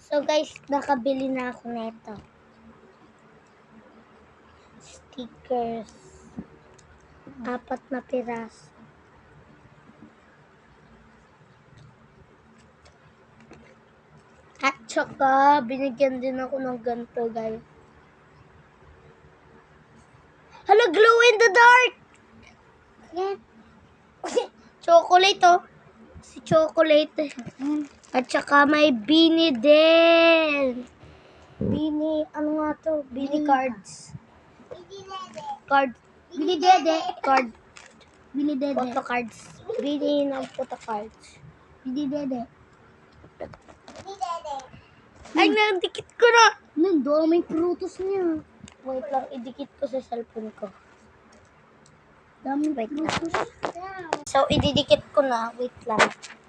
So guys, nakabili na ako nito. Stickers. 4 na piraso. At saka, binigyan din ako ng ganito, guys. Hala, glow in the dark! Yan. Chocolate, oh. Si chocolate. At saka may beanie din. Beanie, ano nga to? Beanie cards. Card. Beanie dede. Card. Beanie dede. Photo cards. Beanie ng photo cards. Beanie dede. Ay, nandikit ko na. Nando, may prutos niya. Wait lang, idikit ko sa cellphone ko. Daming Wait lang. prutos. So, ididikit ko na. Wait lang.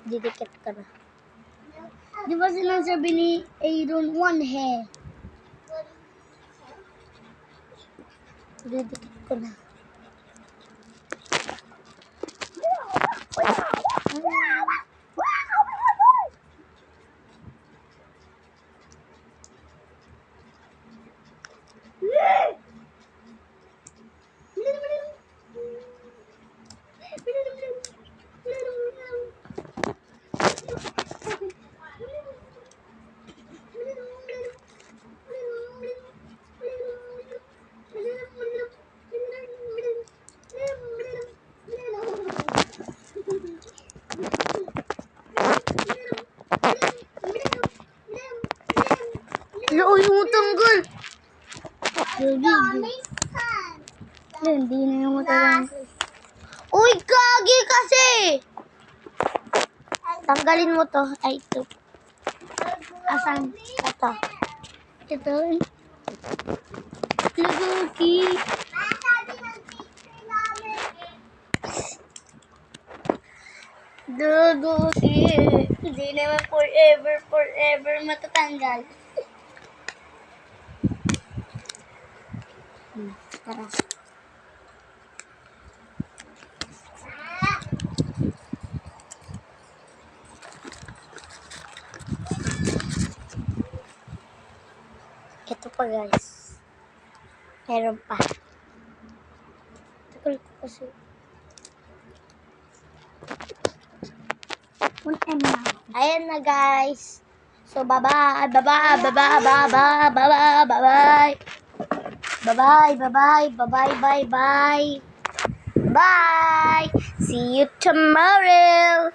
Ididikit ko na. Di ba sinasabi ni Aaron, one hair? Ididikit ko na. Ano yung tanggal? Hindi na yung matanggal. Uy, kagi kasi! Tanggalin mo to. Ay, ito. Asan? Ito. Ito. Lagaki. Lagaki. Hindi naman forever matatanggal. Tara. Ito pa, guys. Meron pa. Tagal ko kasi. 1M na. Ayan na, guys. So, bye-bye. Bye-bye. Bye-bye. Bye-bye. Bye-bye. Bye-bye. Bye-bye. Bye-bye. Bye-bye. Bye-bye. Bye. See you tomorrow.